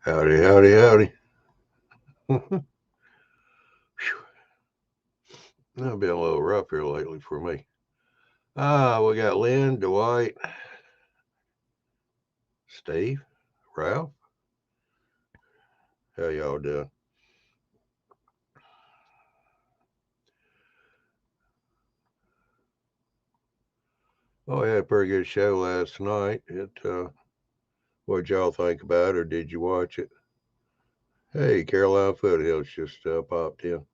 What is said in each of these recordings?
Howdy, howdy, howdy. It's been a little rough here lately for me. We got Lynn, Dwight, Steve, Ralph. How y'all doing? Oh, we had a pretty good show last night. What'd y'all think about it, or did you watch it? Hey, Caroline Foothills just popped in.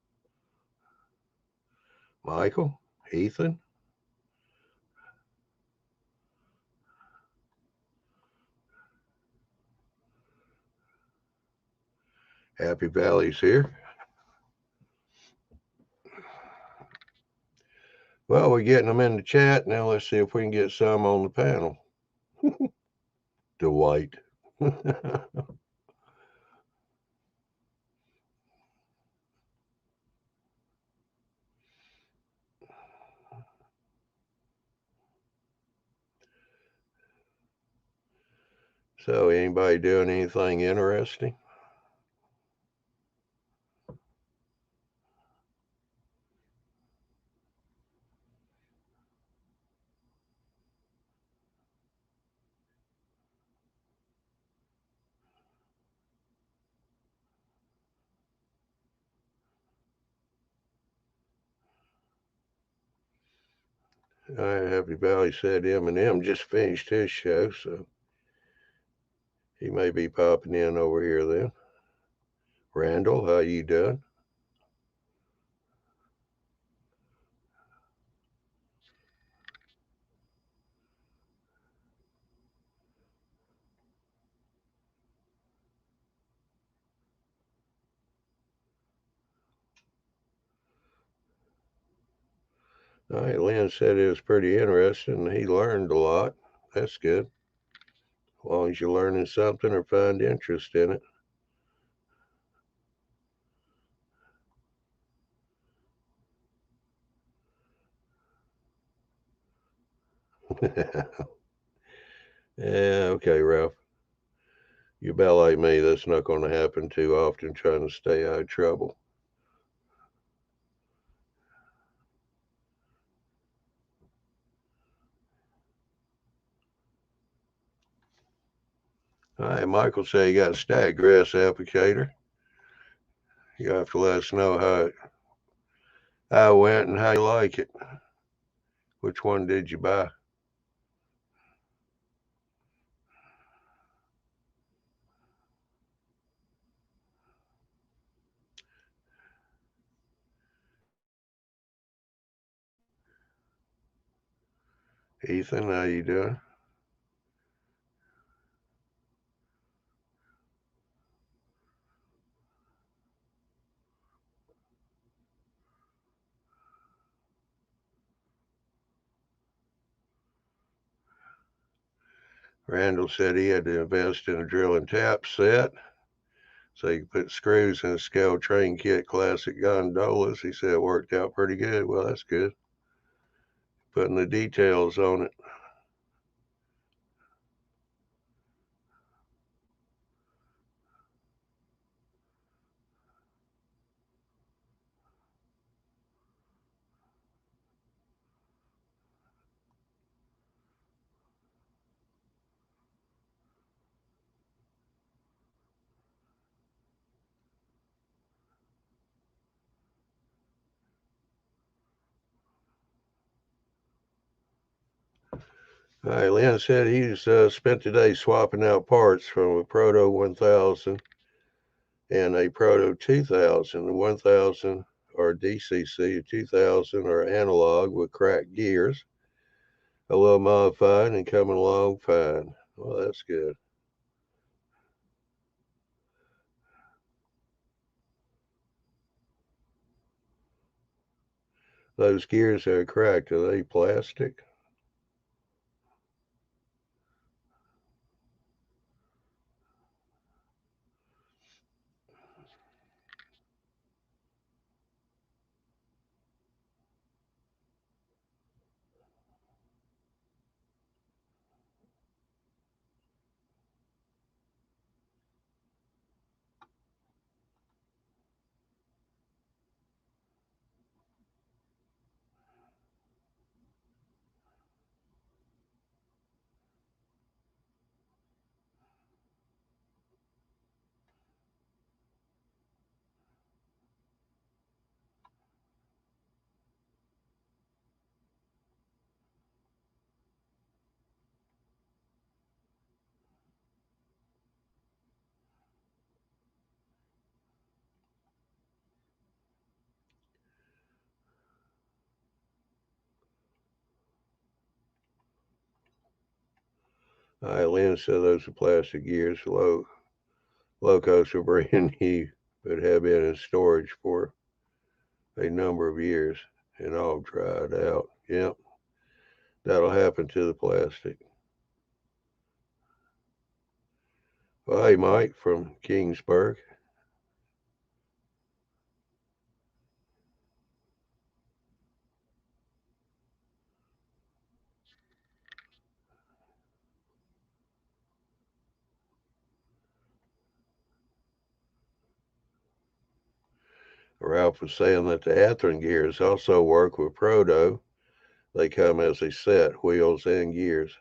Michael, Ethan, Happy Valley's here. Well, we're getting them in the chat. Now let's see if we can get some on the panel. Dwight. So, anybody doing anything interesting? Happy Valley said Eminem just finished his show, so he may be popping in over here then. Randall, how you doing? All right, Lynn said it was pretty interesting. He learned a lot. That's good. As long as you're learning something or find interest in it. Yeah, okay, Ralph. You're about like me. That's not going to happen too often, trying to stay out of trouble. All right, Michael said you got a stack grass applicator. You have to let us know how it went and how you like it. Which one did you buy? Ethan, how you doing? Randall said he had to invest in a drill and tap set so he could put screws in a scale train kit classic gondolas. He said it worked out pretty good. Well, that's good. Putting the details on it. All right, Lynn said he's spent the day swapping out parts from a Proto 1000 and a Proto 2000. The 1000 are DCC, 2000 are analog with cracked gears, a little modified and coming along fine. Well, that's good. Those gears are cracked. Are they plastic? Lynn said those are plastic gears. Locos are brand new, but have been in storage for a number of years and all dried out. Yep, that'll happen to the plastic. Well, hey, Mike from Kingsburg. Ralph was saying that the Athearn gears also work with Proto. They come as a set, wheels and gears.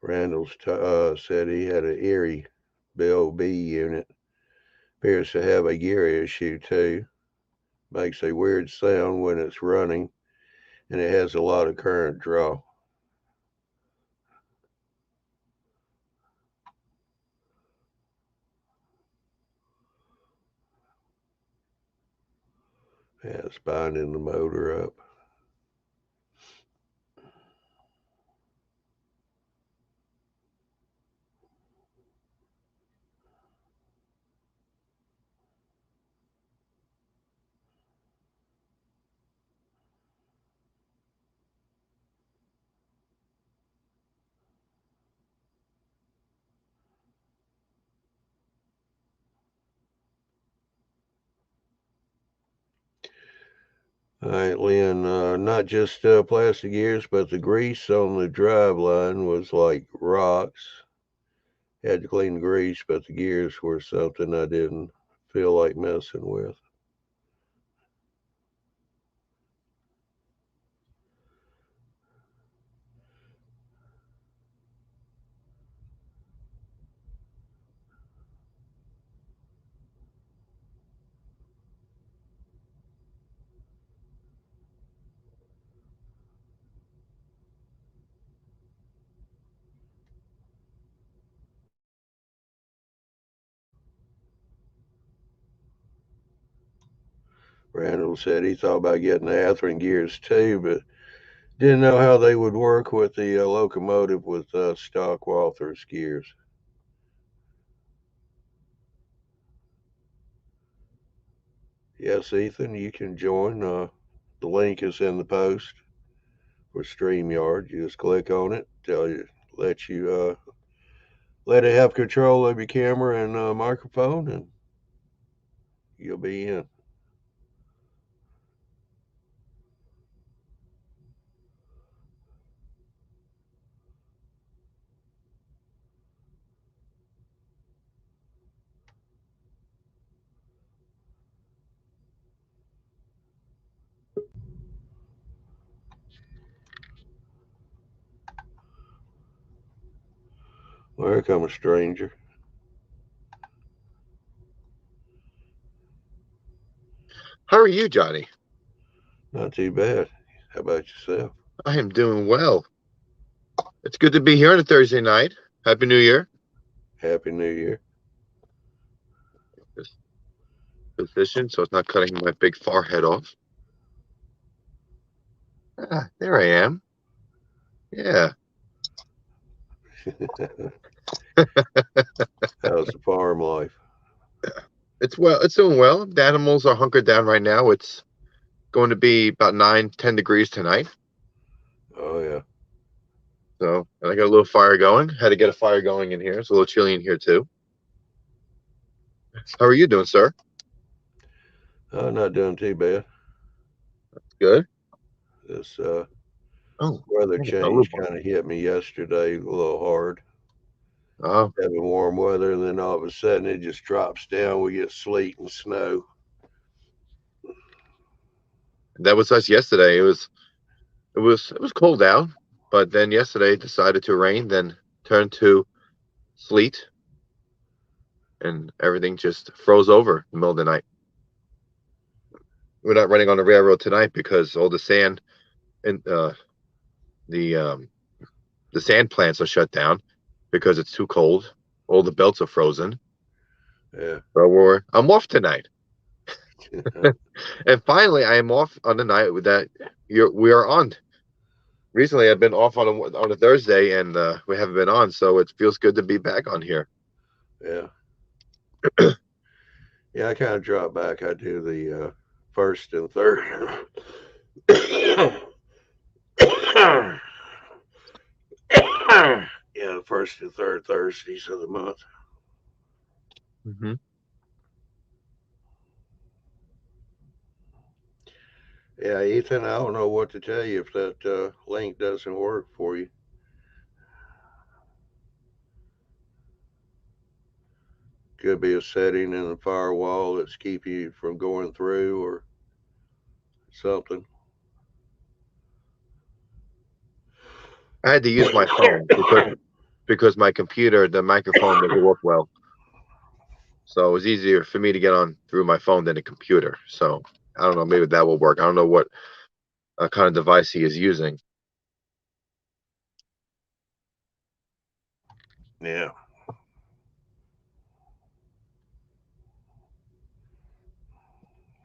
Randall said he had an Erie Bill B unit. Appears to have a gear issue too. Makes a weird sound when it's running, and it has a lot of current draw. Yeah, it's binding the motor up. All right, Lynn, not just plastic gears, but the grease on the drive line was like rocks. Had to clean the grease, but the gears were something I didn't feel like messing with. Randall said he thought about getting the Athearn gears too, but didn't know how they would work with the locomotive with stock Walther's gears. Yes, Ethan, you can join. The link is in the post for StreamYard. You just click on it, let you let it have control of your camera and microphone, and you'll be in. Well, here come a stranger. How are you, Johnny? Not too bad. How about yourself? I am doing well. It's good to be here on a Thursday night. Happy New Year. Happy New Year. This position, so it's not cutting my big forehead off. Ah, there I am. Yeah. How's the farm life? It's doing well. The animals are hunkered down right now. It's going to be about 9, 10 degrees tonight. Oh, yeah. So, and I got a little fire going. Had to get a fire going in here. It's a little chilly in here too. How are you doing, sir? Not doing too bad. Good. This Oh, weather I got a little change kind of hit me yesterday a little hard. Oh, Having warm weather, and then all of a sudden it just drops down. We get sleet and snow. that was us yesterday. It was cold out, but then yesterday it decided to rain, then turned to sleet, and everything just froze over in the middle of the night. We're not running on the railroad tonight because all the sand and the sand plants are shut down. because it's too cold. All the belts are frozen. Yeah. So I'm off tonight. And finally, I am off on the night that we are on. Recently, I've been off on a Thursday, and we haven't been on, so it feels good to be back on here. Yeah. Yeah, I kind of drop back. I do the first and third. Yeah, the first and third Thursdays of the month. Hmm. Yeah, Ethan, I don't know what to tell you if that link doesn't work for you. Could be a setting in the firewall that's keeping you from going through or something. I had to use my phone because my computer, the microphone doesn't work well. So it was easier for me to get on through my phone than a computer. So I don't know, maybe that will work. I don't know what kind of device he is using. Yeah.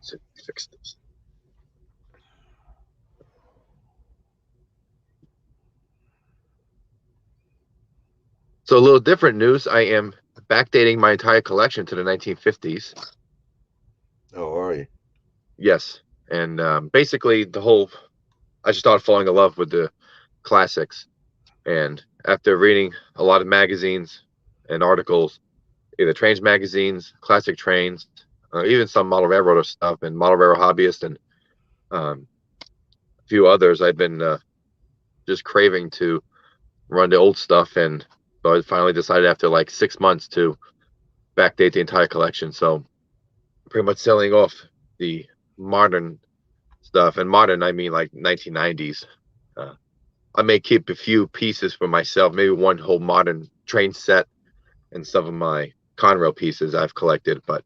So fix this. So a little different news. I am backdating my entire collection to the 1950s. Oh, are you? Yes, and basically I just started falling in love with the classics. And after reading a lot of magazines and articles, either trains magazines, classic trains, even some model railroader stuff and model railroad hobbyist and um, a few others, I've been just craving to run the old stuff. And so I finally decided after like 6 months to backdate the entire collection. So pretty much selling off the modern stuff. And modern, I mean like 1990s. Uh, I may keep a few pieces for myself, maybe one whole modern train set and some of my Conrail pieces I've collected, but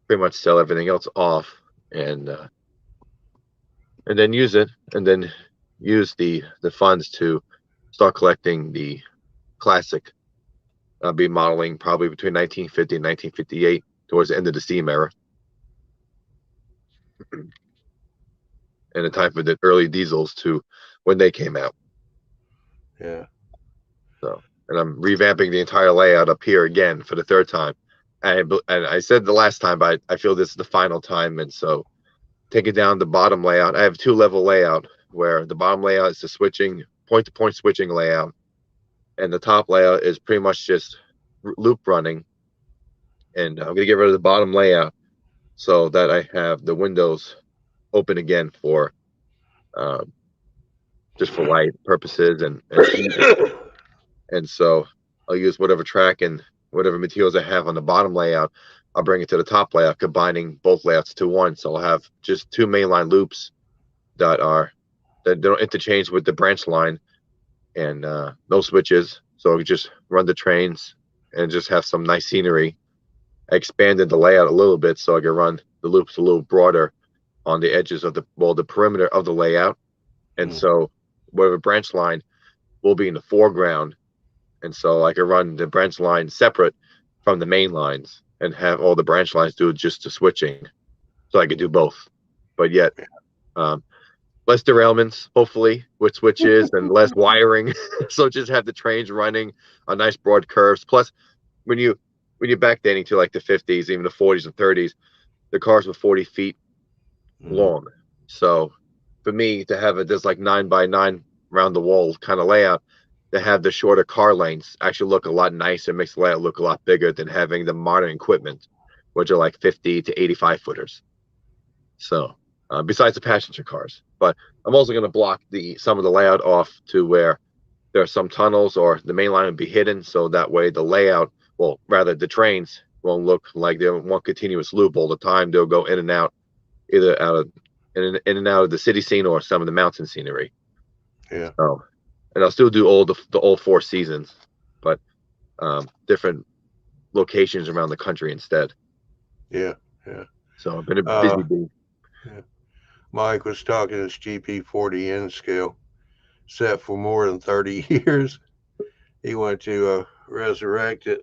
pretty much sell everything else off and uh, and then use it and then use the funds to start collecting the classic. I'll be modeling probably between 1950 and 1958 towards the end of the steam era and the time for the early diesels to when they came out. Yeah. So, and I'm revamping the entire layout up here again for the third time. And I said the last time, but I feel this is the final time. And so, taking down the bottom layout, I have two-level layout where the bottom layout is the switching point-to-point switching layout, and the top layout is pretty much just loop running. And I'm gonna get rid of the bottom layout so that I have the windows open again for um, just for light purposes and heat. And so I'll use whatever track and whatever materials I have on the bottom layout. I'll bring it to the top layout, combining both layouts to one. So I'll have just two mainline loops that are that don't interchange with the branch line and no switches. So we just run the trains and just have some nice scenery. I expanded the layout a little bit so I can run the loops a little broader on the edges of the perimeter of the layout. And Mm. so whatever branch line will be in the foreground. And so I can run the branch line separate from the main lines and have all the branch lines do just the switching. So I could do both. But yet um, less derailments, hopefully, with switches and less wiring. So just have the trains running on nice broad curves. Plus, when you when you're backdating to like the 50s, even the 40s and 30s, the cars were 40 feet Mm. long. So for me to have it just like 9 by 9 round the wall kind of layout, to have the shorter car lanes actually look a lot nicer, makes the layout look a lot bigger than having the modern equipment, which are like 50 to 85 footers. So besides the passenger cars, but I'm also going to block the some of the layout off to where there are some tunnels or the main line will be hidden, so that way the layout, well, rather the trains won't look like they're one continuous loop all the time. They'll go in and out, either out of in and out of the city scene or some of the mountain scenery. Yeah. So, and I'll still do all four seasons, but different locations around the country instead. Yeah. Yeah. So I've been a busy Uh, bee. yeah. Mike was talking his GP40N scale, set for more than 30 years. he went to resurrect it.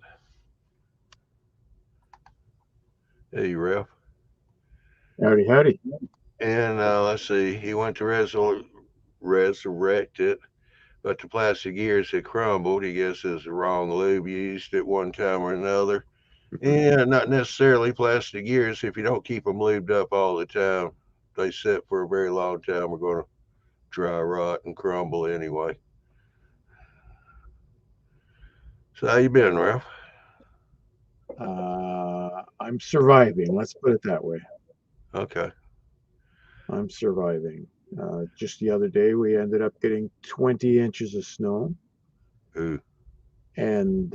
Hey, Ralph. Howdy, howdy. And let's see, he went to resurrect it, but the plastic gears had crumbled. He guesses the wrong lube used at one time or another. And not necessarily plastic gears. If you don't keep them lubed up all the time, they sit for a very long time. Are going to dry rot and crumble anyway. So how you been, Ralph? I'm surviving. Let's put it that way. Okay. I'm surviving. Just the other day, we ended up getting 20 inches of snow. Ooh. And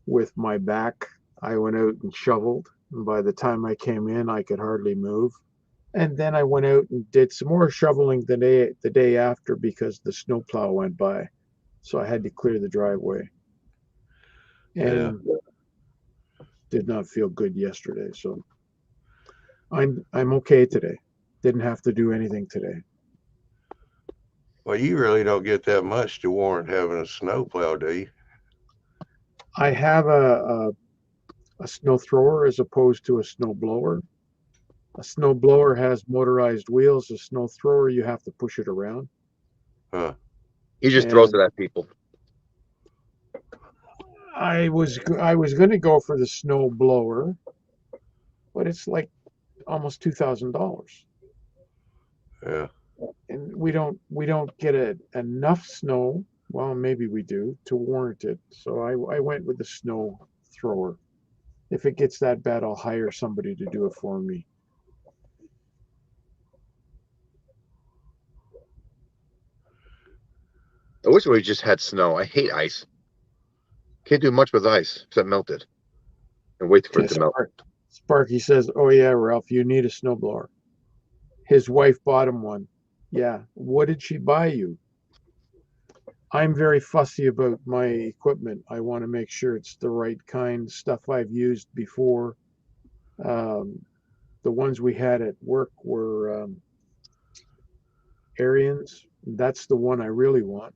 with my back, I went out and shoveled. And by the time I came in, I could hardly move. And then I went out and did some more shoveling the day after because the snowplow went by. So I had to clear the driveway. Yeah. And did not feel good yesterday. So I'm okay today. Didn't have to do anything today. Well, you really don't get that much to warrant having a snowplow, do you? I have a snow thrower as opposed to a snow blower. A snow blower has motorized wheels. A snow thrower, you have to push it around. Huh. He just throws And it at people. I was going to go for the snow blower, but it's like almost $2,000, Yeah. and we don't get enough snow. Well, maybe we do to warrant it. So I went with the snow thrower. If it gets that bad, I'll hire somebody to do it for me. I wish we just had snow. I hate ice. Can't do much with ice except melt it and wait for it Yeah, to melt. Sparky says, "Oh yeah, Ralph, you need a snowblower." His wife bought him one. Yeah. What did she buy you? I'm very fussy about my equipment. I want to make sure it's the right kind, stuff I've used before. Um, the ones we had at work were Arians. That's the one I really want,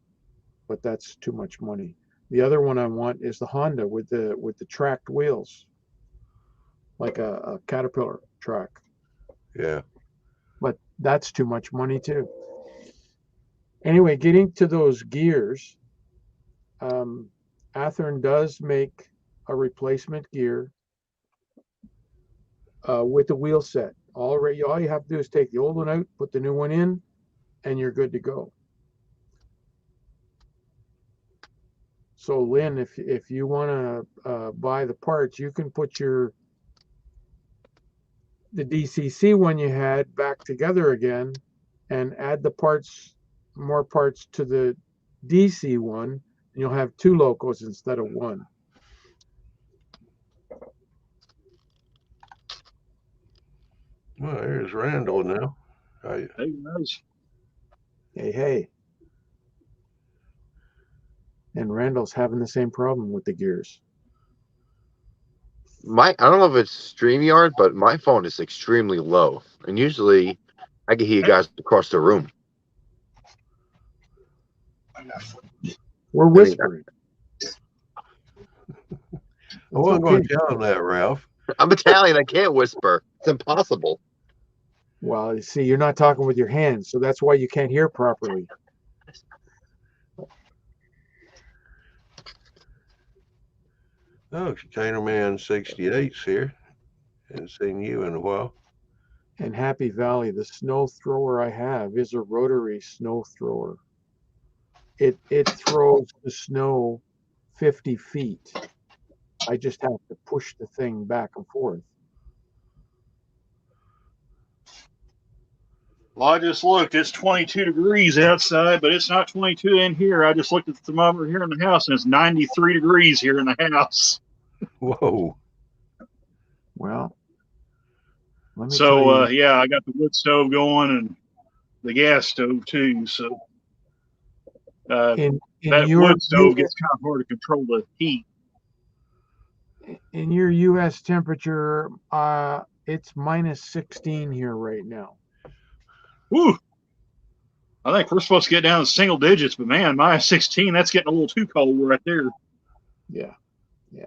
but that's too much money. The other one I want is the Honda with the tracked wheels, like a Caterpillar track. Yeah. But that's too much money too. Anyway, getting to those gears, um, Athearn does make a replacement gear with the wheel set. All you have to do is take the old one out, put the new one in, and you're good to go. So, Lynn, if you want to buy the parts, you can put the DCC one you had back together again, and add more parts to the DC one, and you'll have two locos instead of one. Well, there's Randall now. Hey, guys. Hey. And Randall's having the same problem with the gears. I don't know if it's StreamYard, but my phone is extremely low, and usually I can hear you guys across the room. We're whispering. I wasn't going to tell him that, Ralph. I'm Italian. I can't whisper. It's impossible. Well, you see, you're not talking with your hands, so that's why you can't hear properly. Oh, Container Man 68's here. Haven't seen you in a while. And Happy Valley, the snow thrower I have is a rotary snow thrower. It throws the snow 50 feet. I just have to push the thing back and forth. Well, I just looked. It's 22 degrees outside, but it's not 22 in here. I just looked at the thermometer here in the house, and it's 93 degrees here in the house. Whoa. Well, let me so, tell you. Yeah, I got the wood stove going and the gas stove too. So in that wood stove gets kind of hard to control the heat. In your U.S. temperature, it's minus 16 here right now. Woo! I think we're supposed to get down to single digits, but man, minus 16, that's getting a little too cold right there. Yeah. Yeah.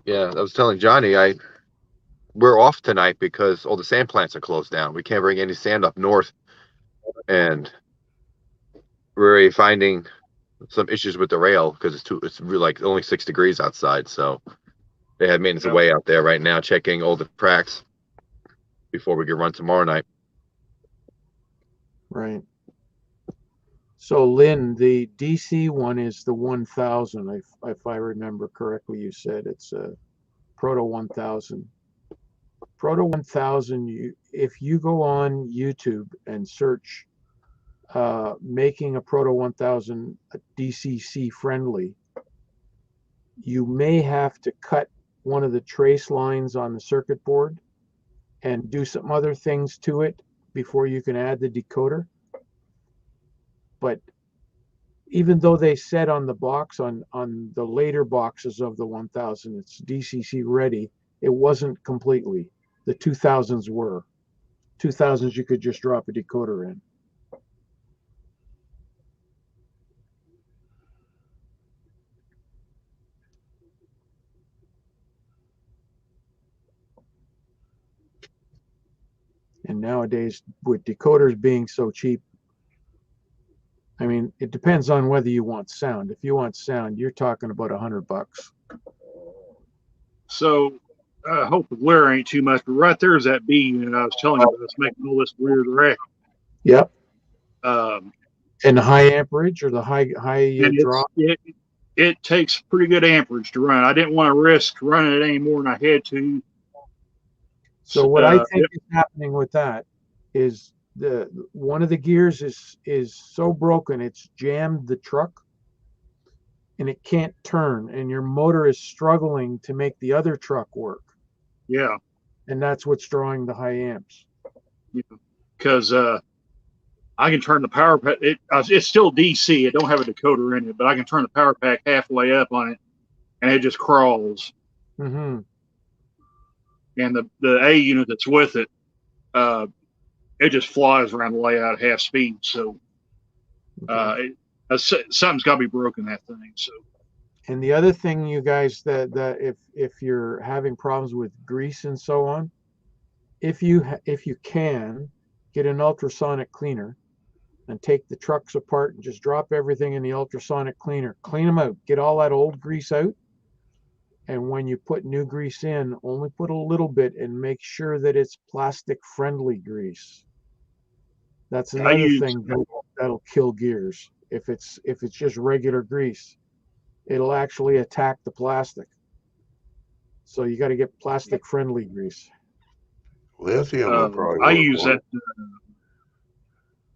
Yeah, I was telling Johnny, we're off tonight because all the sand plants are closed down. We can't bring any sand up north, and we're already finding some issues with the rail because it's really like only 6 degrees outside. So they had maintenance away out there right now, checking all the tracks before we can run tomorrow night. Right. So Lynn, the DC one is the 1000. If I remember correctly, you said it's a Proto 1000. Proto 1000. If you go on YouTube and search making a Proto 1000 DCC friendly, you may have to cut one of the trace lines on the circuit board and do some other things to it before you can add the decoder. But even though they said on the box, on the later boxes of the 1000, it's DCC ready, it wasn't completely. The 2000s were. 2000s, you could just drop a decoder in. And nowadays, with decoders being so cheap, I mean, it depends on whether you want sound. If you want sound, you're talking about $100. So I hope the glare ain't too much, but right there's that beam that I was telling you about. It's making all this weird wreck. Yep. Um, And the high amperage or the high and drop? it takes pretty good amperage to run. I didn't want to risk running it any more than I had to. So what I think is happening with that is one of the gears is so broken it's jammed the truck and it can't turn, and your motor is struggling to make the other truck work. Yeah. And that's what's drawing the high amps. Because I can turn the power pack. It's still DC. It don't have a decoder in it, but I can turn the power pack halfway up on it, and it just crawls. Mm-hmm. And the A unit that's with it, it just flies around the layout at half speed. So something's got to be broken, that thing. So. And the other thing, you guys, that if you're having problems with grease and so on, if you can get an ultrasonic cleaner and take the trucks apart and just drop everything in the ultrasonic cleaner, clean them out, get all that old grease out. And when you put new grease in, only put a little bit and make sure that it's plastic friendly grease. That's another thing that'll kill gears. If it's just regular grease, it'll actually attack the plastic. So you got to get plastic friendly grease. Lithium will probably I work use for that.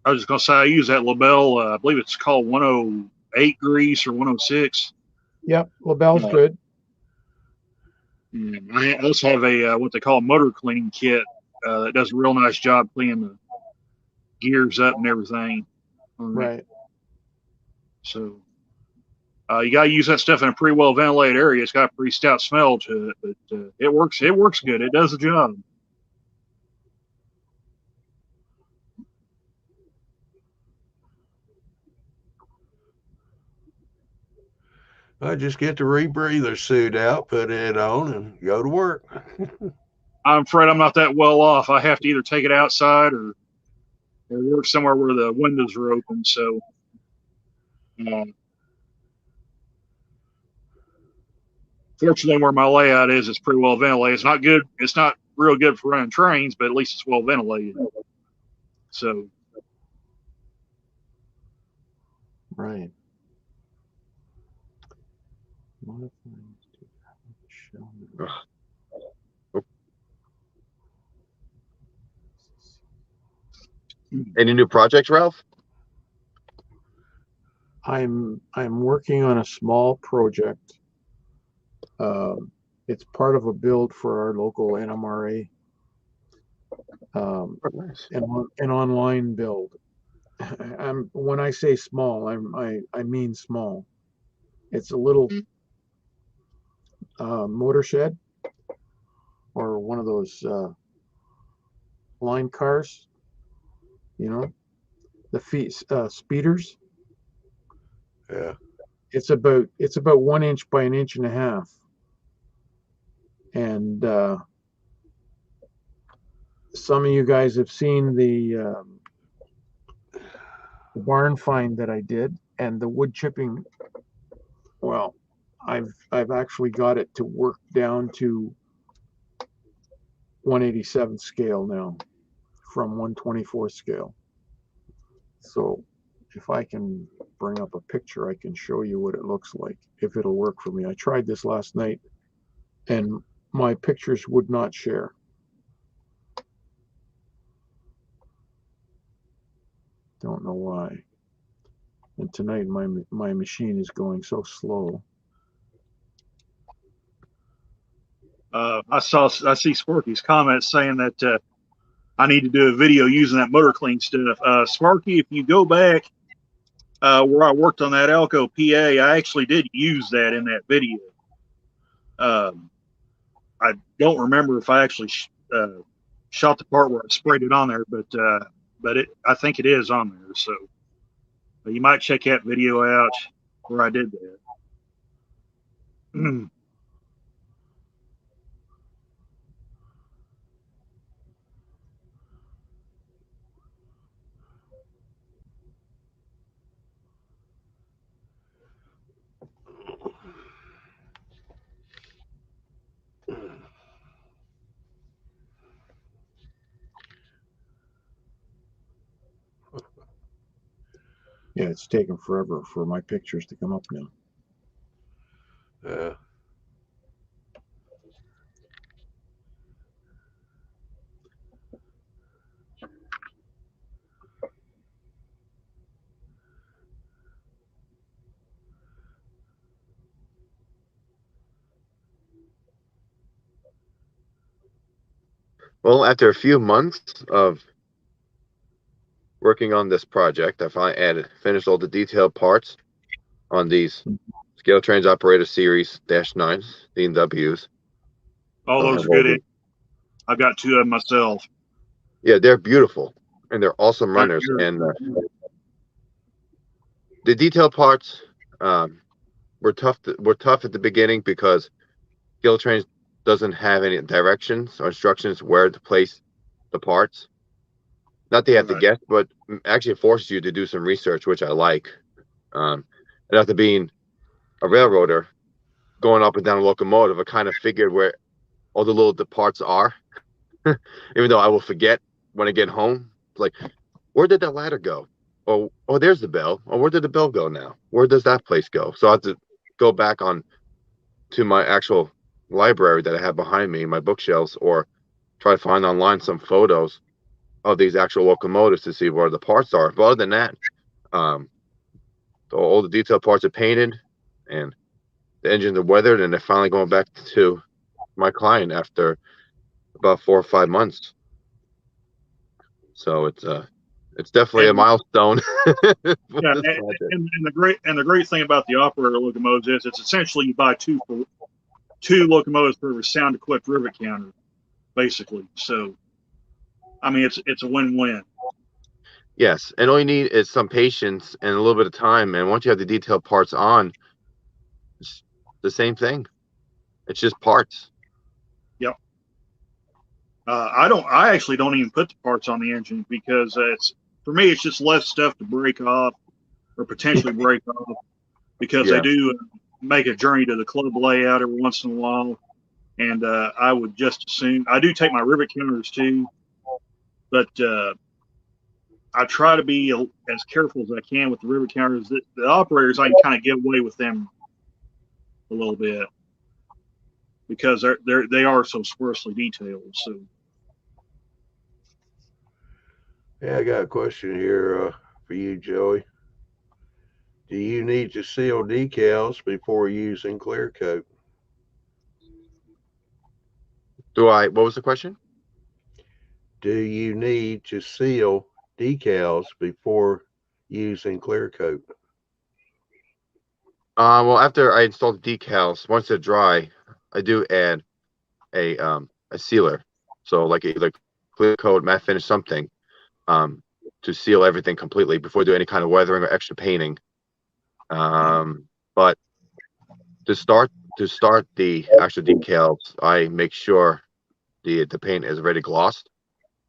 I was just gonna say I use that Labelle. I believe it's called 108 grease or 106. Yep, Labelle's good. I also have a what they call a motor cleaning kit that does a real nice job cleaning the gears up and everything. Right. So you got to use that stuff in a pretty well ventilated area. It's got a pretty stout smell to it, but it works. It works good. It does the job. I just get the rebreather suit out, put it on, and go to work. I'm afraid I'm not that well off. I have to either take it outside or work somewhere where the windows are open. So, fortunately, where my layout is, it's pretty well ventilated. It's not good. It's not real good for running trains, but at least it's well ventilated. So, right. Any new projects, Ralph? I'm working on a small project. It's part of a build for our local NMRA. Nice. An online build. When I say small, I mean small. It's a little motor shed, or one of those line cars, you know, the speeders. Yeah. It's about 1 inch by an inch and a half, and some of you guys have seen the barn find that I did, and the wood chipping. Well, I've actually got it to work down to 187 scale now from 124 scale. So if I can bring up a picture, I can show you what it looks like, if it'll work for me. I tried this last night and my pictures would not share. Don't know why. And tonight my machine is going so slow. I see Sparky's comments saying that I need to do a video using that motor clean stuff. Sparky, if you go back where I worked on that Alco PA, I actually did use that in that video. I don't remember if I actually shot the part where I sprayed it on there, but I think it is on there. So you might check that video out where I did that. Yeah, it's taken forever for my pictures to come up now. Yeah. Well, after a few months of working on this project, I finally finished all the detailed parts on these Scale Trains Operator Series -9s, DWs. All those are good. I've got 2 of them myself. Yeah, they're beautiful and they're awesome runners. And the detailed parts were tough at the beginning because Scale Trains doesn't have any directions or instructions where to place the parts. Not that you have to guess, but actually it forces you to do some research, which I like. And after being a railroader, going up and down a locomotive, I kind of figured where all the little parts are, even though I will forget when I get home. Like, where did that ladder go? Oh, there's the bell. Oh, where did the bell go now? Where does that place go? So I have to go back on to my actual library that I have behind me, my bookshelves, or try to find online some photos of these actual locomotives to see where the parts are. But other than that, all the detailed parts are painted and the engines are weathered, and they're finally going back to my client after about 4 or 5 months. So it's definitely a milestone. Yeah, and the great thing about the operator locomotives is it's essentially you buy two locomotives for every sound equipped rivet counter, basically. So, I mean, it's a win-win. Yes, and all you need is some patience and a little bit of time. And once you have the detailed parts on, it's the same thing. It's just parts. Yep. I actually don't even put the parts on the engine because for me it's just less stuff to break off or potentially break off because I do make a journey to the club layout every once in a while, and I would just assume I do take my rivet counters too, but I try to be as careful as I can with the rivet counters. The operators, I can kind of get away with them a little bit because they are so sparsely detailed. So. Yeah, I got a question here for you, Joey. Do you need to seal decals before using clear coat? What was the question? Do you need to seal decals before using clear coat? Well, after I install the decals, once they're dry, I do add a sealer. So like clear coat, matte finish, something to seal everything completely before do any kind of weathering or extra painting. But to start the actual decals, I make sure the paint is already glossed,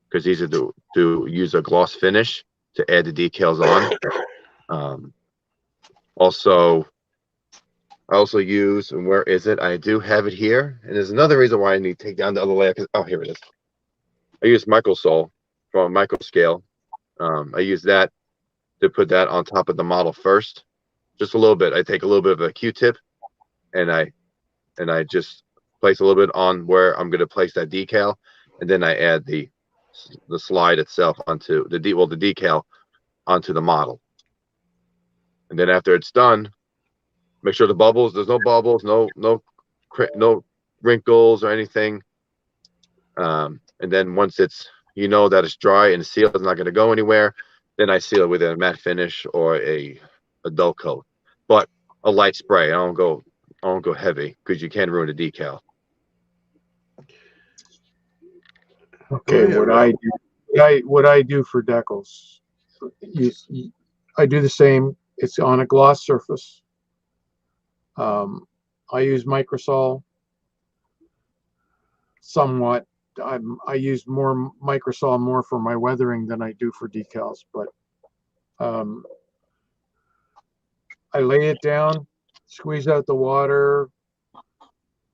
because easier to use a gloss finish to add the decals on. Also, I also use, and where is it? I do have it here. And there's another reason why I need to take down the other layer. Oh, here it is. I use microsol from micro scale. I use that to put that on top of the model first, just a little bit. I take a little bit of a Q-tip, and I just place a little bit on where I'm going to place that decal, and then I add the slide itself onto the decal onto the model. And then after it's done, make sure there's no bubbles, no wrinkles or anything. And then once that it's dry and sealed, it's not going to go anywhere, then I seal it with a matte finish or a dull coat, but a light spray. I don't go heavy, because you can ruin the decal. Okay, what I do for decals, I do the same. It's on a gloss surface. I use microsol somewhat. I use more microsol more for my weathering than I do for decals, but I lay it down, squeeze out the water,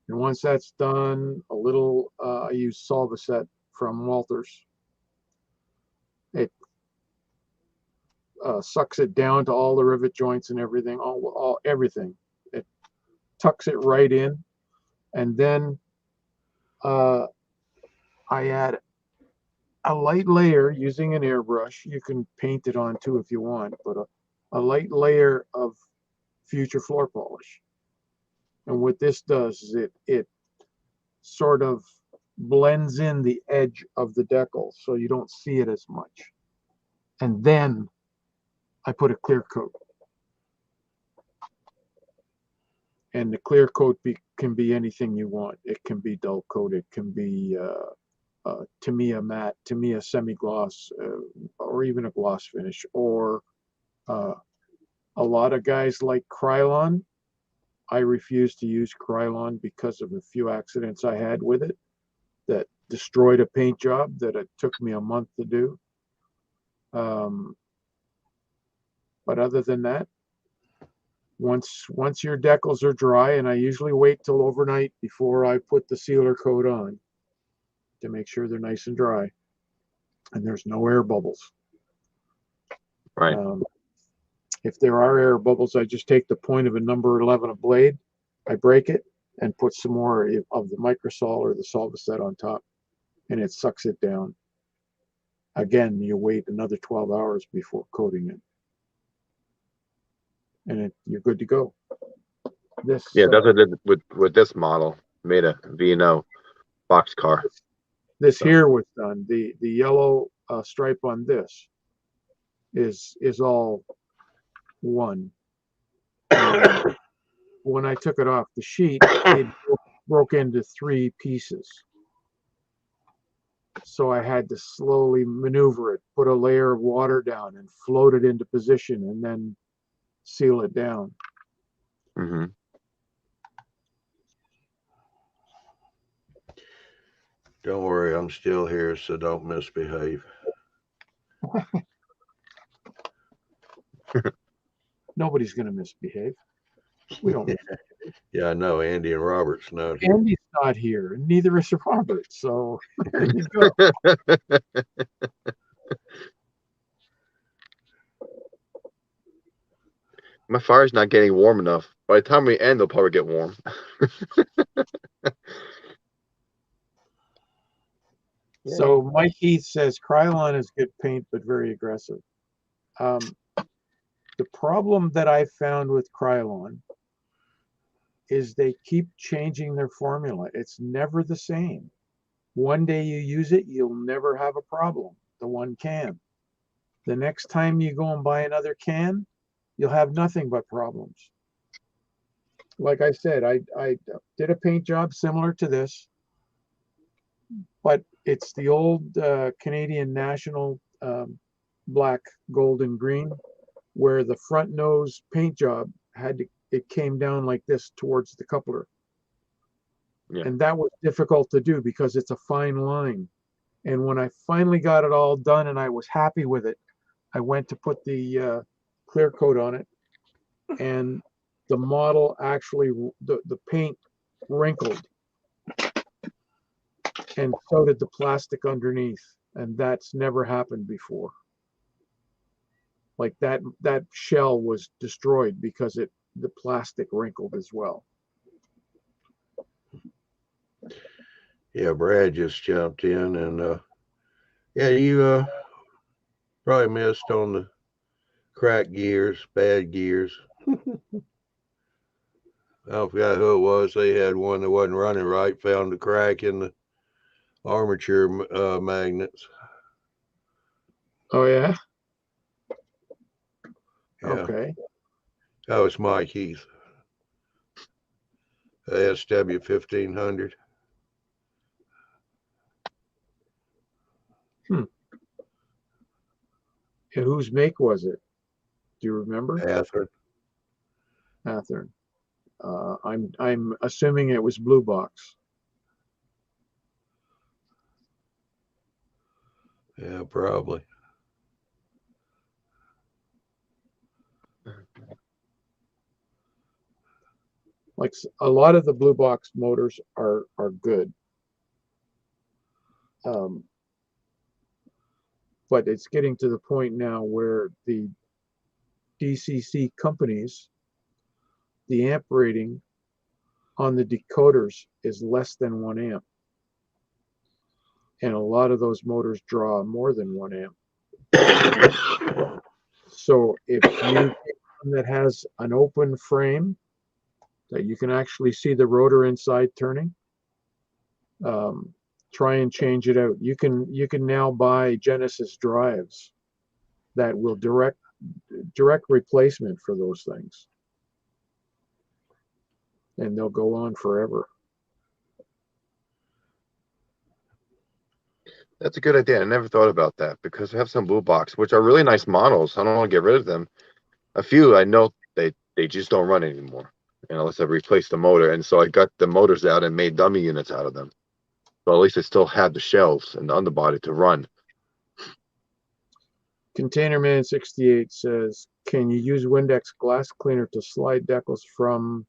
and once that's done, I use Solvaset from Walters. It sucks it down to all the rivet joints and everything, everything. It tucks it right in, and then I add a light layer using an airbrush. You can paint it on too if you want, but a light layer of future floor polish. And what this does is it sort of blends in the edge of the decal so you don't see it as much. And then I put a clear coat. And the clear coat can be anything you want. It can be dull coat. It can be Tamiya matte, Tamiya semi-gloss, or even a gloss finish. Or a lot of guys like Krylon. I refuse to use Krylon because of a few accidents I had with it that destroyed a paint job that it took me a month to do. But other than that, once your decals are dry, and I usually wait till overnight before I put the sealer coat on to make sure they're nice and dry and there's no air bubbles. Right. If there are air bubbles, I just take the point of a number 11 of blade, I break it, and put some more of the microsol or the Solvaset on top, and it sucks it down. Again, you wait another 12 hours before coating it, and you're good to go. That's what I did with this model. Made a V&O boxcar. This here was done. The yellow stripe on this is all one. When I took it off the sheet, it broke into 3 pieces. So I had to slowly maneuver it, put a layer of water down and float it into position and then seal it down. Mm-hmm. Don't worry, I'm still here, so don't misbehave. Nobody's going to misbehave. We don't. Yeah, I know. Andy and Robert's not here. Andy's not here, and neither is Robert. So there you go. My fire's not getting warm enough. By the time we end, they'll probably get warm. So Mike Heath says Krylon is good paint, but very aggressive. The problem that I found with Krylon is they keep changing their formula. It's never the same. One day you use it, you'll never have a problem, the one can. The next time you go and buy another can, you'll have nothing but problems. Like I said, I did a paint job similar to this, but It's the old Canadian National black, gold, and green, where the front nose paint job it came down like this towards the coupler. Yeah. And that was difficult to do because it's a fine line. And when I finally got it all done and I was happy with it, I went to put the clear coat on it, and the model actually, the paint wrinkled, and so did the plastic underneath. And that's never happened before. Like that shell was destroyed because the plastic wrinkled as well. Yeah, Brad just jumped in, and yeah, you probably missed on the cracked gears, bad gears. I forgot who it was. They had one that wasn't running right, found the crack in the armature magnets. Oh yeah. Yeah. Okay. That was Mike Heath. SW 1500. And whose make was it? Do you remember? Athearn. Athearn. I'm assuming it was Blue Box. Yeah, probably. Like a lot of the Blue Box motors are good. But it's getting to the point now where the DCC companies, the amp rating on the decoders is less than 1 amp. And a lot of those motors draw more than 1 amp. So if you get one that has an open frame that you can actually see the rotor inside turning, try and change it out. You can now buy Genesis drives that will direct replacement for those things, and they'll go on forever. That's a good idea. I never thought about that because I have some Blue Box, which are really nice models. I don't want to get rid of them. A few I know they just don't run anymore, unless I replace the motor. And so I got the motors out and made dummy units out of them. So at least I still had the shelves and the underbody to run. Containerman 68 says, can you use Windex glass cleaner to slide decals from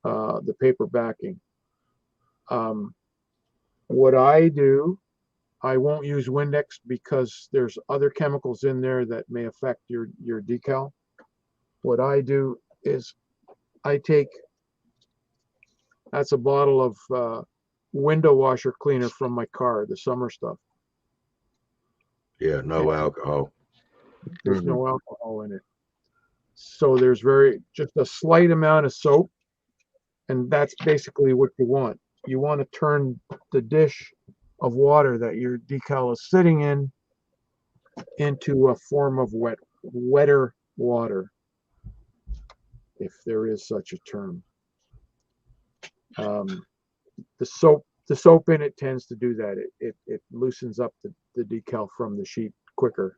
the paper backing? What I do, I won't use Windex because there's other chemicals in there that may affect your decal. What I do is that's a bottle of window washer cleaner from my car, the summer stuff. Yeah, no alcohol. There's no alcohol in it. So there's just a slight amount of soap, and that's basically what you want. You want to turn the dish of water that your decal is sitting in into a form of wetter water, if there is such a term. The soap in it tends to do that. It loosens up the decal from the sheet quicker.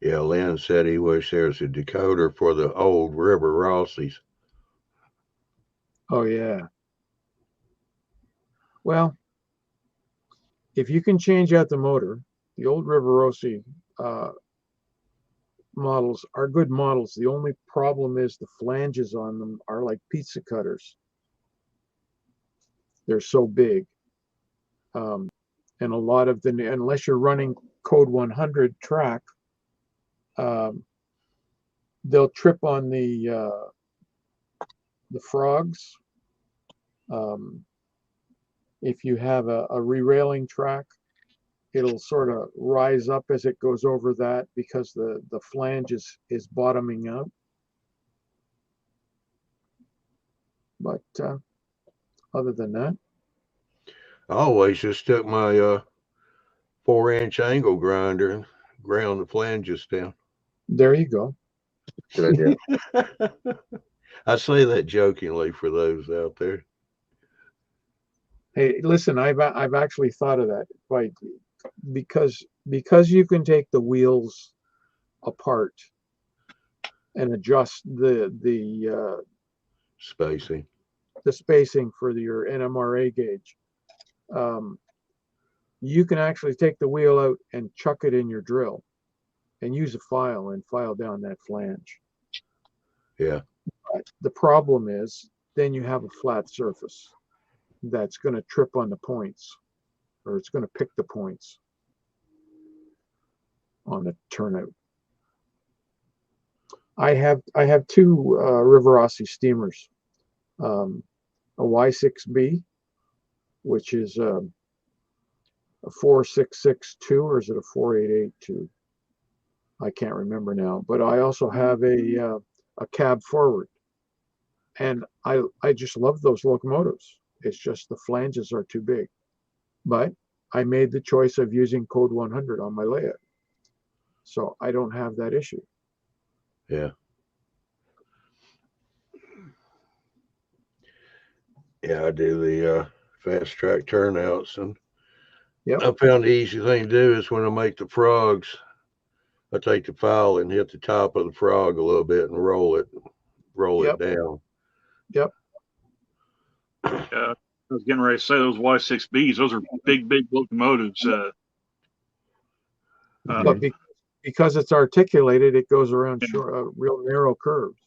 Yeah, Lynn said he wished there was a decoder for the old River Rossies. Oh yeah. Well, if you can change out the motor, the old River Rossi models are good models. The only problem is the flanges on them are like pizza cutters. They're so big. And a lot of them, unless you're running code 100 track, they'll trip on the frogs. If you have a re-railing track, it'll sort of rise up as it goes over that because the flange is bottoming out. But other than that, I always just took my 4-inch angle grinder and ground the flanges down. there you go. Good idea. I say that jokingly for those out there. Hey, listen, I've actually thought of that, right? Because you can take the wheels apart and adjust Spacing. the spacing for your NMRA gauge. You can actually take the wheel out and chuck it in your drill and use a file and file down that flange. Yeah. But the problem is then you have a flat surface that's going to trip on the points, or it's going to pick the points on the turnout. I have two Rivarossi steamers, a Y6B, which is a 4662, or is it a 4882? I can't remember now. But I also have a cab forward, and I just love those locomotives. It's just the flanges are too big. But I made the choice of using code 100 on my layout, so I don't have that issue. Yeah. Yeah, I do the fast track turnouts, and Yep. I found the easy thing to do is when I make the frogs, I take the file and hit the top of the frog a little bit and roll it Yep. down. Yep. I was getting ready to say those Y6Bs. Those are big locomotives. But because it's articulated, it goes around short, real narrow curves.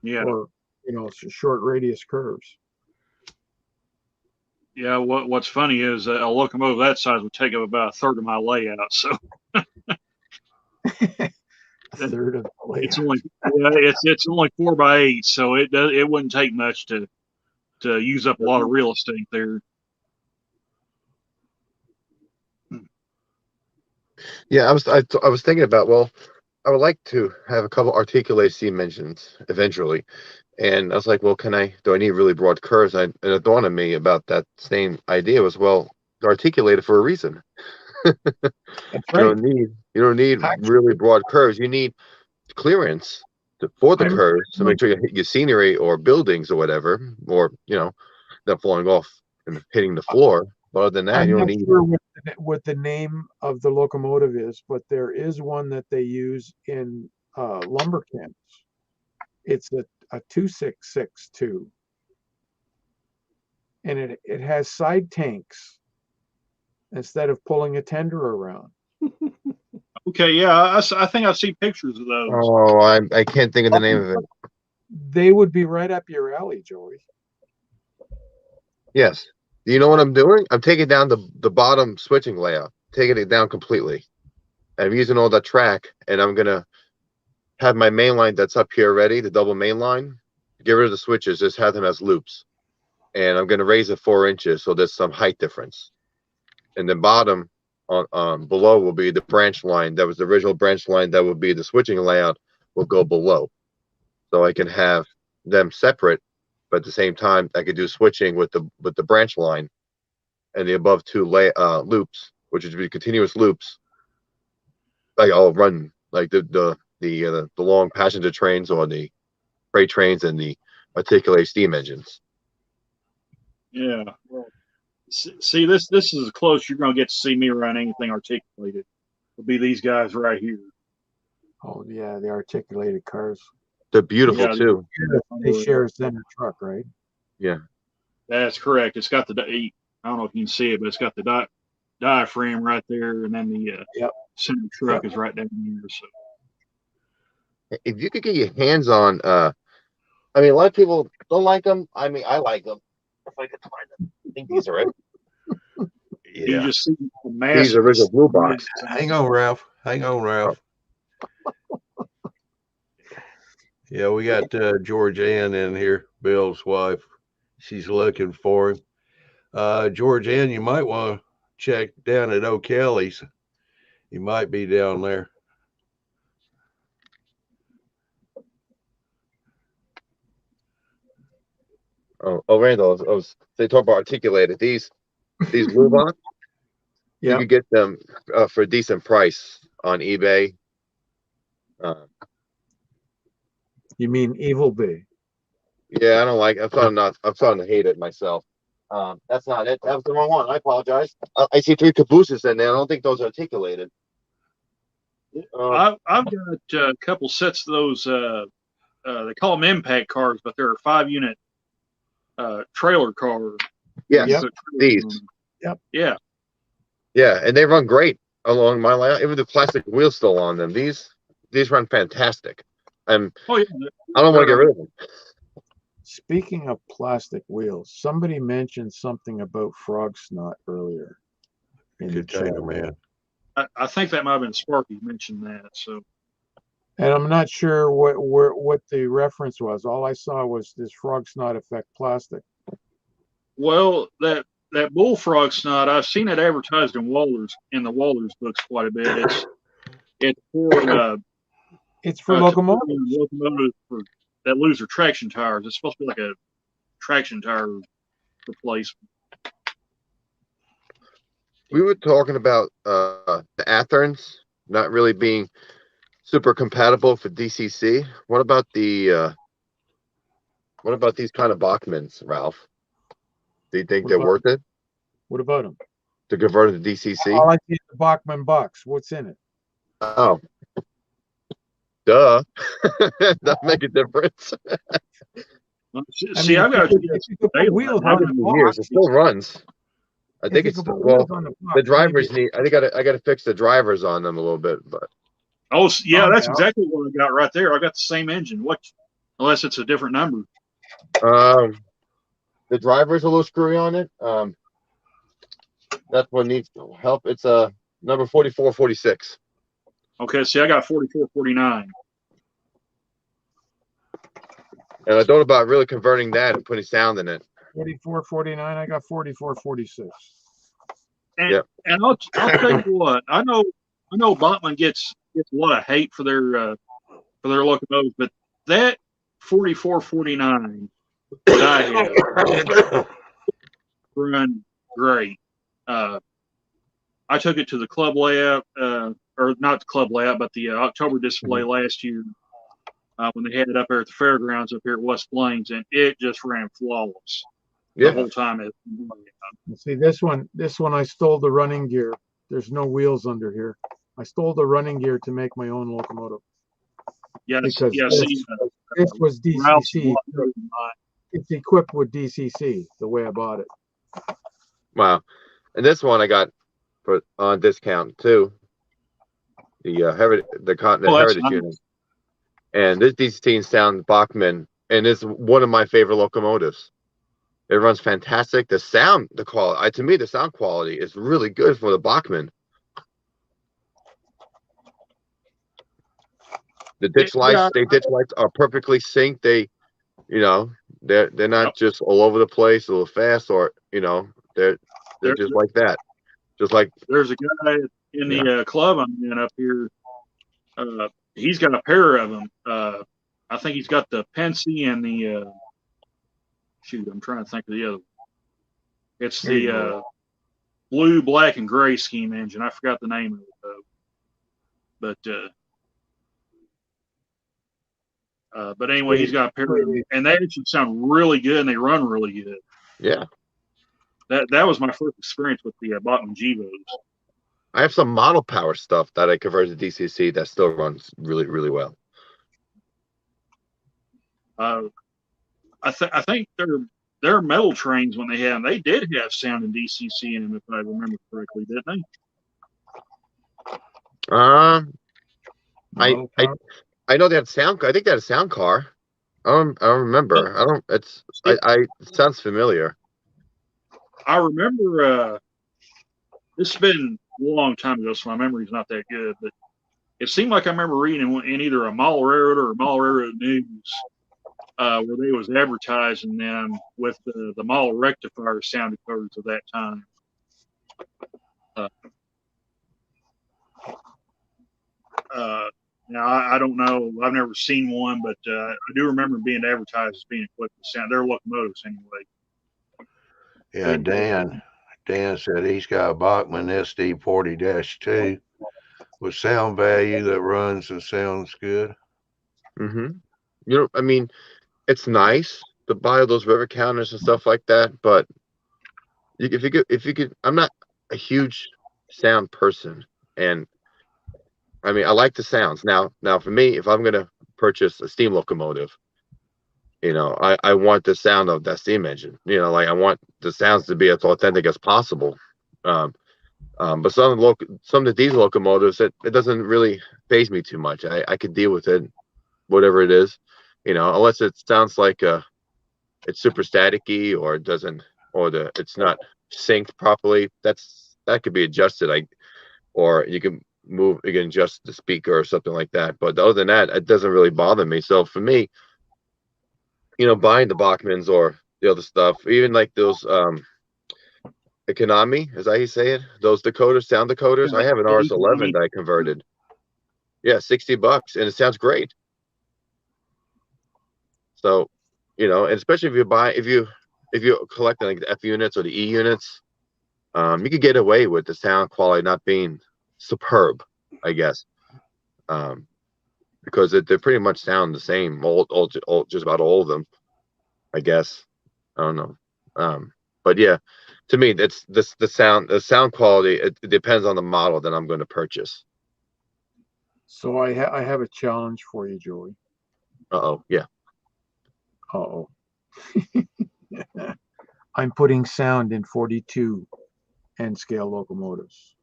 Yeah. Or short radius curves. Yeah. What's funny is a locomotive that size would take up about a third of my layout. So A third of the layout. it's only 4x8, so it wouldn't take much to use up a lot of real estate there. Yeah, I was thinking about, well, I would like to have a couple articulated steam engines eventually, and I was like, well, do I need really broad curves? And it dawned on me about that same idea was, well, they're articulated for a reason. That's right. You don't need really broad curves. You need clearance for the curves to make sure you hit your scenery or buildings or whatever, or not falling off and hitting the floor. But other than that, I'm you don't not need. sure what the name of the locomotive is, but there is one that they use in lumber camps. It's a 2662, and it has side tanks instead of pulling a tender around. Okay, yeah, I think I see pictures of those. Oh, I can't think of the name of it. They would be right up your alley, Joey. Yes. Do you know what I'm doing? I'm taking down the bottom switching layout, taking it down completely. I'm using all that track, and I'm gonna have my main line that's up here already, the double main line. Get rid of the switches, just have them as loops. And I'm gonna raise it 4 inches so there's some height difference. And the bottom on below will be the branch line. That was the original branch line that would be the switching layout will go below. So I can have them separate, but at the same time I could do switching with the branch line and the above two loops, which would be continuous loops. Like I'll run like the long passenger trains or the freight trains and the articulated steam engines. Yeah. See, this is as close you're going to get to see me run anything articulated. It'll be these guys right here. Oh yeah, the articulated cars. They're beautiful too. They share a center truck, right? Yeah, that's correct. It's got I don't know if you can see it, but it's got the diaphragm right there, and then the center truck is right down here. So if you could get your hands on, I mean, a lot of people don't like them. I mean, I like them. If I could find them, I think these are it. You just see the massive. These original blue box. Hang on, Ralph. Yeah, we got George Ann in here, Bill's wife. She's looking for him. George Ann, you might want to check down at O'Kelly's. He might be down there. Oh, Randall, they talk about articulated. These blue box, you could get them for a decent price on eBay. You mean Evil Bee? Yeah, I don't like. I'm starting to hate it myself. That's not it. That was the wrong one. I apologize. I see 3 cabooses in there. I don't think those are articulated. I've got a couple sets of those. They call them impact cars, but they're a 5-unit trailer car. Yes, Yep. these. Yep. Yeah. Yeah, and they run great along my line. Even the plastic wheels still on them. These run fantastic. And Oh yeah. I don't want to get rid of them. Speaking of plastic wheels, somebody mentioned something about frog snot earlier in the chat. Container man. I think that might have been Sparky mentioned that. So, And I'm not sure what the reference was. All I saw was this frog snot affect plastic. well, that bullfrog snot, I've seen it advertised in the Waller's books quite a bit. It's for It's for locomotives. locomotives that lose their traction tires. It's supposed to be like a traction tire replacement. We were talking about the Atherns not really being super compatible for DCC. What about these kind of Bachmans, Ralph? Do you think What they're about worth it What about them? to convert it to DCC? All I see is the Bachman box. What's in it? Oh, duh. That make a difference. See, I've got wheels How on many the years? It box. still runs. I think it's well. The drivers maybe. need. I think I got to fix the drivers on them a little bit, but Oh yeah, that's yeah. exactly what I got right there. I got the same engine. What? Unless it's a different number. the driver's a little screwy on it. That's what needs help. It's a number 4446. Okay, see, I got 4449. And I thought about really converting that and putting sound in it. 4449. I got 4446. And, Yep. and I'll tell you what, I know Bachman gets a lot of hate for their locomotives, but that 4449 that I have run great. I took it to the club layout, or not the club layout, but the October display last year when they had it up there at the fairgrounds up here at West Plains, and it just ran flawless the whole time. See, this one I stole the running gear. There's no wheels under here. I stole the running gear to make my own locomotive. Yes, because this was DCC. It's equipped with DCC the way I bought it. Wow. And this one I got for on discount too. The Continental Heritage unit. And this DC sound Bachman, and it's one of my favorite locomotives. It runs fantastic. The sound, the quality, to me, the sound quality is really good for the Bachman. The ditch lights, ditch lights are perfectly synced. They're not just all over the place, a little fast, or they're just like that. Just like there's a guy in the club I'm in up here. He's got a pair of them. I think he's got the Pensy and the I'm trying to think of the other one. It's the blue, black, and gray scheme engine. I forgot the name of it though. But anyway, he's got a pair of them, and they actually sound really good, and they run really good. Yeah. That was my first experience with the Bachman Gevos. I have some model power stuff that I converted to DCC that still runs really, really well. I think their metal trains when they had them, they did have sound in DCC in them, if I remember correctly, didn't they? I know they had sound. I think they had a sound car. I don't remember. It sounds familiar. I remember. It's been a long time ago, so my memory's not that good. But it seemed like I remember reading in either a Model Railroad or a Model Railroad News where they was advertising them with the model rectifier sound codes of that time. Now I don't know. I've never seen one, but I do remember being advertised as being equipped with sound. They're locomotives anyway. Yeah, Dan said he's got a Bachman SD40-2 with sound value that runs and sounds good. Mm-hmm. I mean, it's nice. to buy those river counters and stuff like that, but if you could, I'm not a huge sound person, and I mean I like the sounds. Now for me, if I'm gonna purchase a steam locomotive, I want the sound of that steam engine. Like I want the sounds to be as authentic as possible. But some of the diesel locomotives, it doesn't really faze me too much. I could deal with it, whatever it is, unless it sounds like it's super staticky, or it doesn't, or it's not synced properly. That could be adjusted. Or you can adjust the speaker or something like that. But other than that, it doesn't really bother me. So for me, buying the Bachmans or the other stuff, even like those Economy, is that how you say it? Those sound decoders. I have an RS11 that I converted. Yeah, $60, and it sounds great. So, and especially if you're collecting like the F units or the E units, you could get away with the sound quality not being superb, I guess, because they pretty much sound the same. Just about all of them, I guess. I don't know. But yeah, to me, it's the sound quality. It depends on the model that I'm going to purchase. So I have a challenge for you, Joey. Yeah. I'm putting sound in 42 N scale locomotives.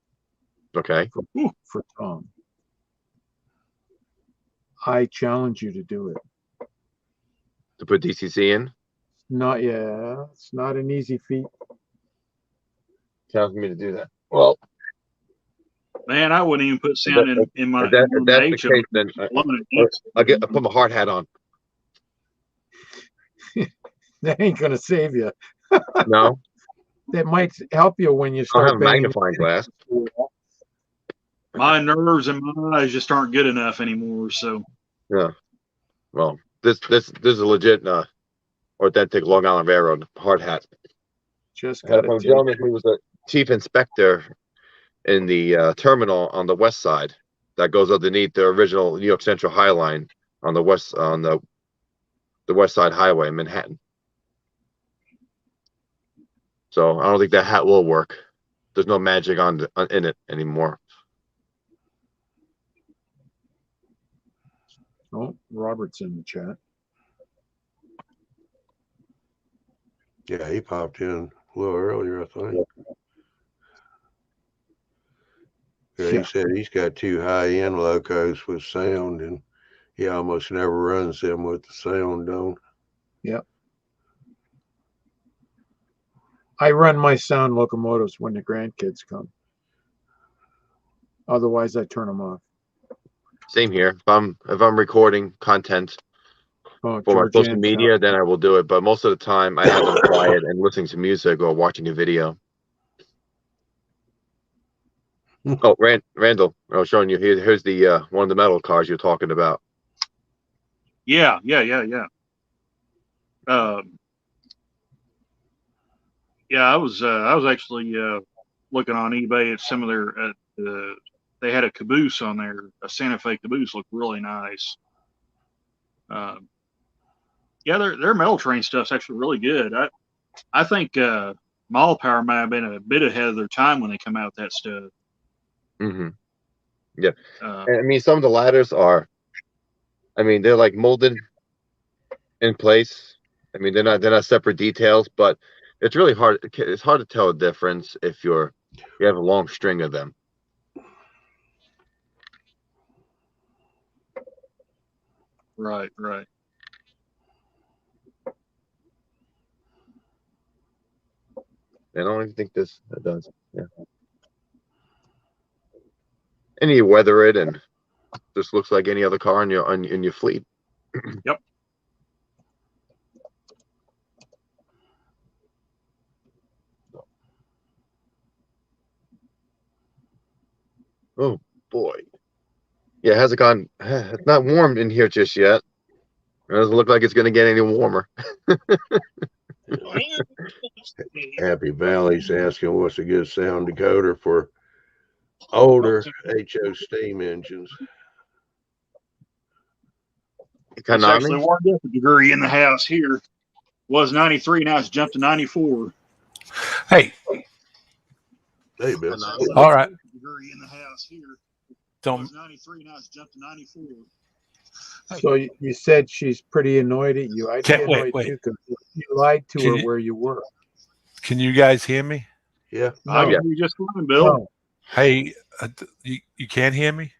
Okay. For Tom. I challenge you to do it. To put DCC in? It's not an easy feat. Challenge me to do that. Well, man, I wouldn't even put sound in my. If that's the case, then I'll put my hard hat on. That ain't gonna save you. No. That might help you when you start. I'll have a magnifying glass. My nerves and my eyes just aren't good enough anymore. So. Yeah. Well, this is a legit authentic Long Island Railroad hard hat. Just had it from a gentleman who was a chief inspector in the terminal on the west side that goes underneath the original New York Central High Line on the west side highway in Manhattan. So I don't think that hat will work. There's no magic in it anymore. Oh, Robert's in the chat. Yeah, he popped in a little earlier, I think. Yeah, he said he's got 2 high-end locos with sound, and he almost never runs them with the sound on. Yep. I run my sound locomotives when the grandkids come. Otherwise, I turn them off. Same here. If I'm recording content for my social media, then I will do it. But most of the time, I have them quiet and listening to music or watching a video. Oh, Randall, I was showing you here. Here's the one of the metal cars you're talking about. Yeah. Yeah, I was actually looking on eBay at some of their. They had a caboose on there. A Santa Fe caboose looked really nice. Yeah, their metal train stuff's actually really good. I think Mall Power might have been a bit ahead of their time when they come out with that stuff. Mm-hmm. Yeah. I mean, some of the ladders are, they're like molded in place. I mean, they're not separate details, but it's really hard. It's hard to tell a difference if you have a long string of them. Right. I don't even think that does. Yeah. And you weather it, and this looks like any other car in your fleet. Yep. Oh boy. Yeah, it hasn't gone. It's not warm in here just yet. It doesn't look like it's going to get any warmer. Happy Valley's asking what's a good sound decoder for older HO steam engines. It's actually warmed up a degree in the house here. Was 93, now it's jumped to 94. Hey, Hey, Bill. all right. In the house here. Don't. Was 93, now it's jumped to 94. So you said she's pretty annoyed at you. I'd be Can't- wait, annoyed wait. too because you lied to Can her you- where you were. Can you guys hear me? Yeah. I No, got you just fine, Bill. no, Hey, you can't hear me?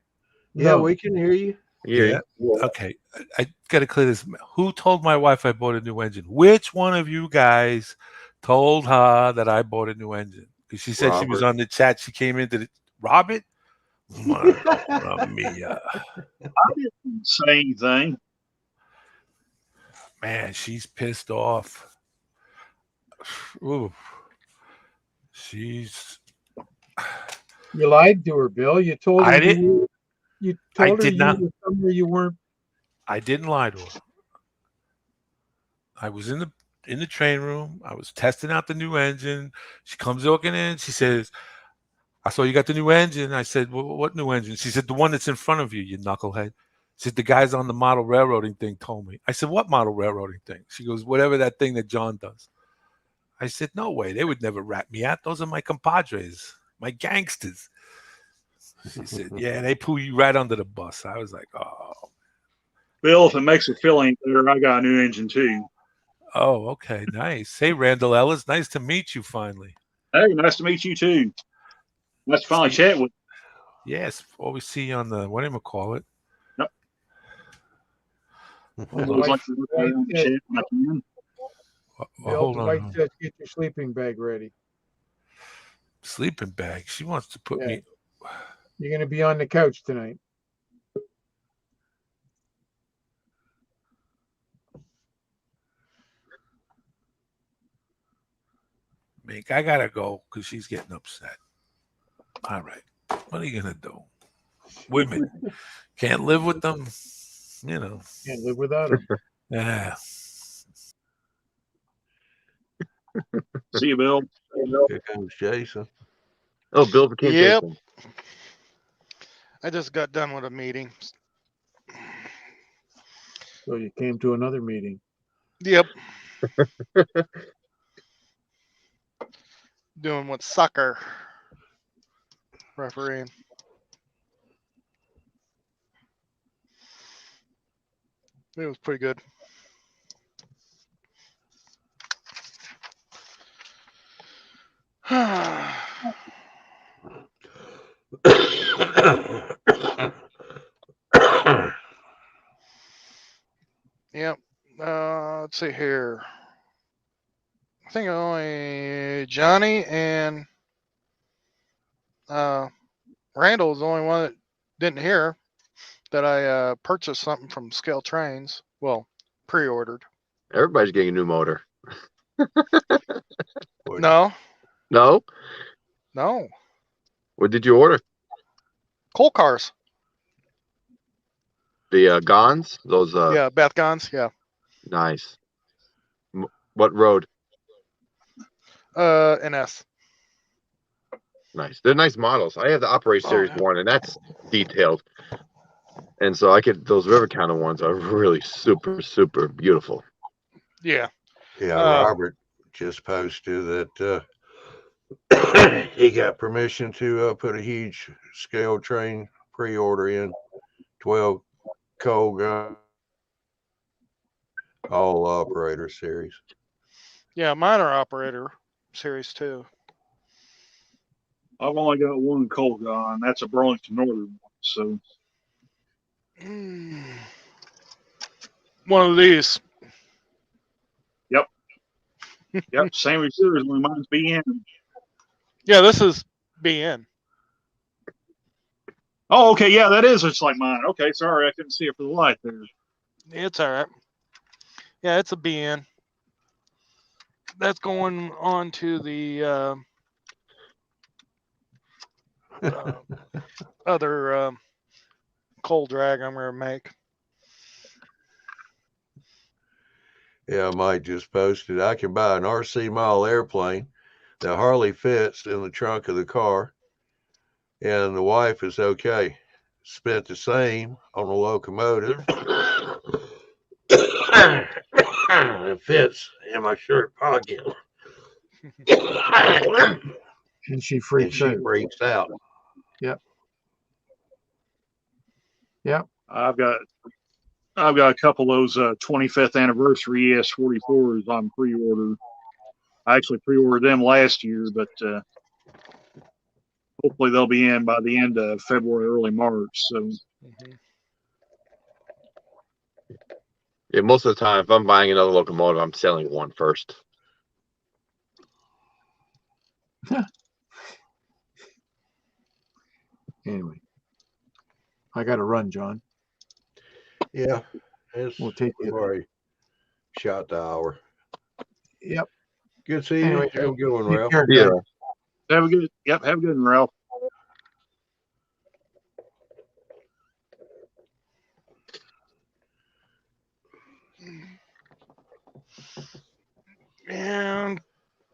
Yeah, no. we can hear you. Yeah. Okay. I got to clear this. Who told my wife I bought a new engine? Which one of you guys told her that I bought a new engine? Because she said she was Robert. on the chat. She came into the Robert. Mamma mia. I didn't say anything. Man, she's pissed off. Ooh. She's. You lied to her, Bill. You told her I didn't. you I told her did you not. were somewhere you weren't. I didn't lie to her. I was in the train room. I was testing out the new engine. She comes walking in. She says, "I saw you got the new engine." I said, "What new engine?" She said, "The one that's in front of you, you knucklehead." She said, "The guys on the model railroading thing told me." I said, "What model railroading thing?" She goes, "Whatever that thing that John does." I said, "No way. They would never rat me out. Those are my compadres, my gangsters." She said, "Yeah, they pull you right under the bus." I was like, "Oh, Bill, if it makes her feel any better, I got a new engine too. oh, okay, nice. Hey, Randall Ellis, nice to meet you finally." Hey, nice to meet you too. Nice to finally chat with Yes, always see you on the what do you call it? Yep. Hold you. on. Always like to chat when I can. Well, Bill, hold the on. wife says get your sleeping bag ready. Sleeping bag. She wants to put Yeah. me. You're going to be on the couch tonight. Mink, I gotta go because she's getting upset. All right, what are you gonna do? Women can't live with them, you know. Can't live without him. Yeah. See you, Bill. Here comes Jason. Oh, Bill became Yep. Jason. I just got done with a meeting. So you came to another meeting. Yep. Doing what soccer refereeing. It was pretty good. Yep. Let's see here. I think only Johnny and Randall is the only one that didn't hear that I purchased something from Scale Trains. Well, pre-ordered. Everybody's getting a new motor. No, No? no. What did you order? Coal cars. The Gons? Those Yeah, Beth Gons. Yeah. nice. What road? NS. Nice. They're nice models. I have the Operate Series yeah. 1, and that's detailed. And so I get those River Counter ones are really super, super beautiful. Yeah. Yeah, Robert just posted that he got permission to put a huge scale train pre-order in, 12 coal gun, all operator series. Yeah, mine are Operator Series 2. I've only got one coal gun. That's a Burlington Northern one. So One of these. yep, same as yours. Only mine's BN. Yeah, this is BN. Oh, okay, yeah, that is just like mine. Okay, sorry, I couldn't see it for the light there. It's all right. Yeah, it's a BN. That's going on to the other coal drag I'm going to make. Yeah, Mike just posted, I can buy an RC model airplane that hardly fits in the trunk of the car, and the wife is okay. Spent the same on a locomotive. It fits in my shirt pocket. And she And freaks she out. freaks out. Yep. Yep. I've got a couple of those 25th anniversary ES44s on pre-order. I actually pre-ordered them last year, but hopefully they'll be in by the end of February, early March. So Yeah, most of the time, if I'm buying another locomotive, I'm selling one first. Anyway, I got to run, John. Yeah, it's We'll take we've it. already shot the hour. Yep. Good seeing Anyway, you. Have a good one, Take Ralph. care, Yeah. guys. have a good one, Ralph. And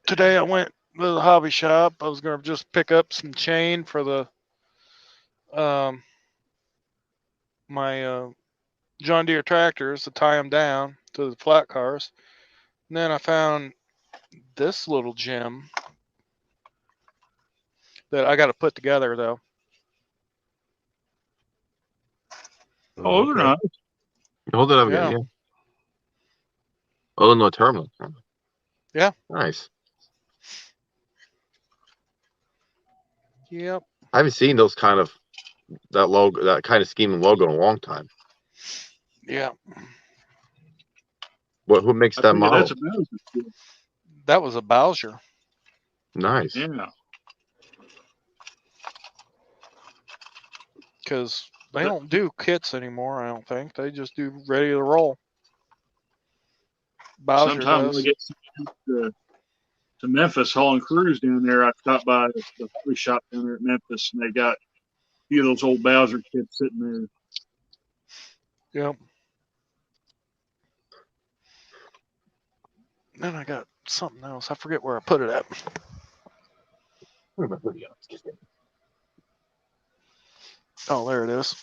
today I went to the hobby shop. I was gonna just pick up some chain for the my John Deere tractors to tie them down to the flat cars. And then I found this little gem that I got to put together though. Oh, they're Okay. not. Hold it up again. Yeah. Yeah. Illinois terminal. Yeah. Nice. Yep. I haven't seen those kind of that kind of scheme and logo in a long time. Yeah. Who makes I that think model? that's about it. That was a Bowser. Nice. Yeah. Because they don't do kits anymore, I don't think. They just do ready to roll. Bowser Sometime when does. I get to Memphis hauling crews down there, I stopped by the free shop down there at Memphis, and they got a few of those old Bowser kits sitting there. Yep. Then I got something else. I forget where I put it at. Oh, there it is.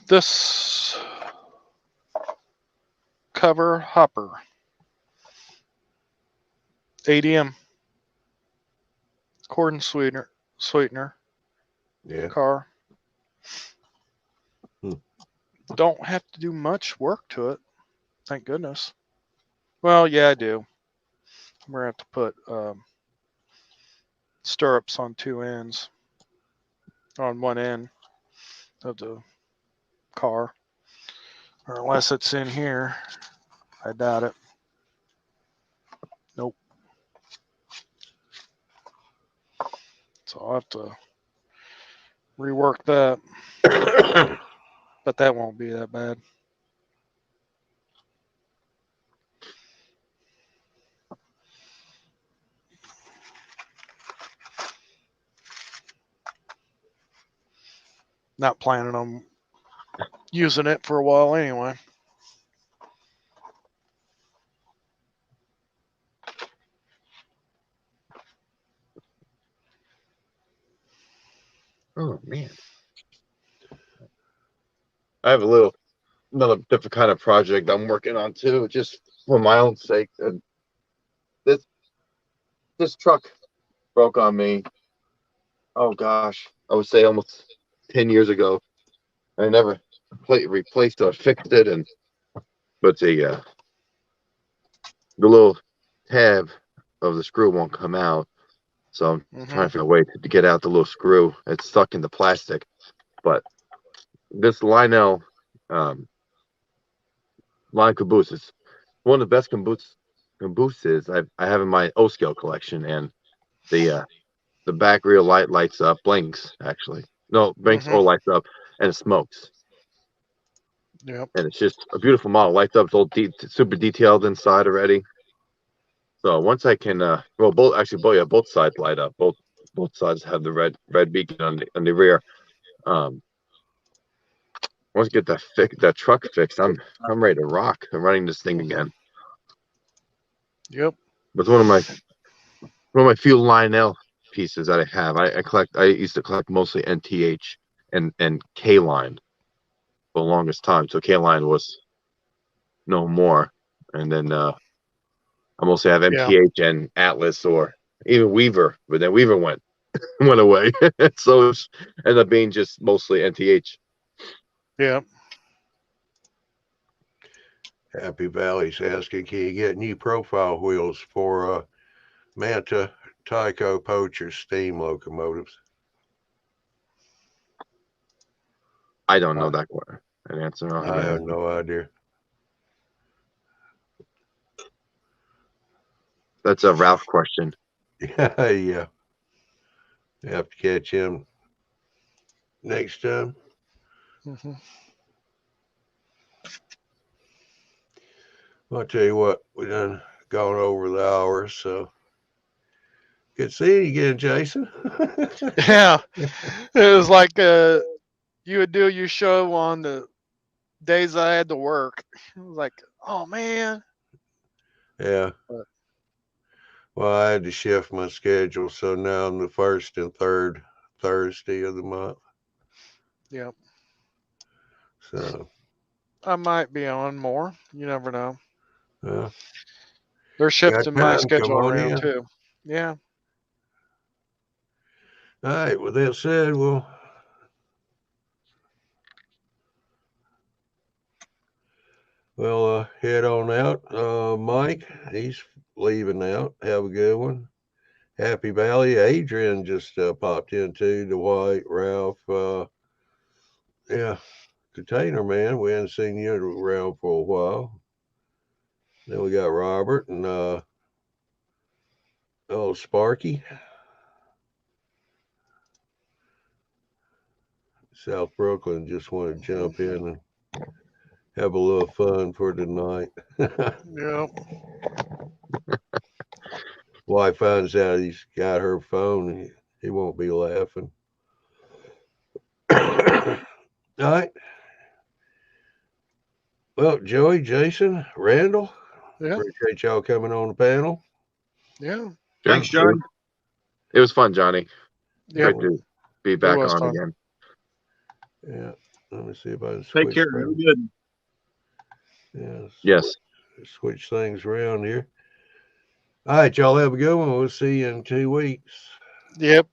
This cover hopper. ADM. Corn sweetener. Yeah. Car. Hmm. Don't have to do much work to it. Thank goodness. Well, yeah, I do. We're going to have to put stirrups on two ends. On one end of the car. Or unless it's in here. I doubt it. Nope. So I'll have to rework that. But that won't be that bad. Not planning on using it for a while anyway. Oh man. I have another different kind of project I'm working on too, just for my own sake. And this truck broke on me. Oh gosh, I would say almost 10 years ago. I never replaced or fixed it, but the little tab of the screw won't come out. So I'm trying to figure a way to get out the little screw. It's stuck in the plastic. But this Lionel line caboose is one of the best cabooses I have in my O scale collection, and the back rear light lights up, blinks actually. No, blinks or lights up, and it smokes. Yep. And it's just a beautiful model. Lights up, it's all super detailed inside already. So once I can, both sides light up. Both sides have the red beacon on the rear. Once I get that truck fixed, I'm ready to rock. I'm running this thing again. Yep. But it's one of my few Lionel pieces that I have. I used to collect mostly NTH and K line for the longest time. So K line was no more, and then I mostly have Yeah. MTH and Atlas or even Weaver, but then Weaver went away. So it ended up being just mostly NTH. Yeah. Happy Valley's asking, can you get new profile wheels for Manta Tyco Poacher steam locomotives? I don't know that one. An answer. I have no idea. That's a Ralph question. Yeah, yeah. You have to catch him next time. Mm-hmm. Well, I'll tell you what, we done gone over the hour, so good seeing you again, Jason. Yeah. It was like you would do your show on the days I had to work. It was like, oh man. Yeah. But- Well, I had to shift my schedule, so now I'm the first and third Thursday of the month. Yeah. So, I might be on more. You never know. well, They're got shifting my time, come schedule on around in. too. Yeah. All right, with that said, we'll head on out. Mike, he's leaving out. Have a good one. Happy Valley. Adrian just popped in too. Dwight, Ralph, yeah, Container Man. We hadn't seen you around for a while. Then we got Robert and Sparky. South Brooklyn just want to jump in and have a little fun for tonight. Yeah. Wife finds out he's got her phone, he won't be laughing. All right. Well, Joey, Jason, Randall, Yeah. appreciate y'all coming on the panel. Yeah. Thanks, Yeah, Johnny. it was fun, Johnny. Yeah. Great to be back was on fun. again. Yeah. Let me see if I can Take switch care. things. Have a good. Yeah, Yes. switch things around here. All right, y'all have a good one. We'll see you in 2 weeks. Yep.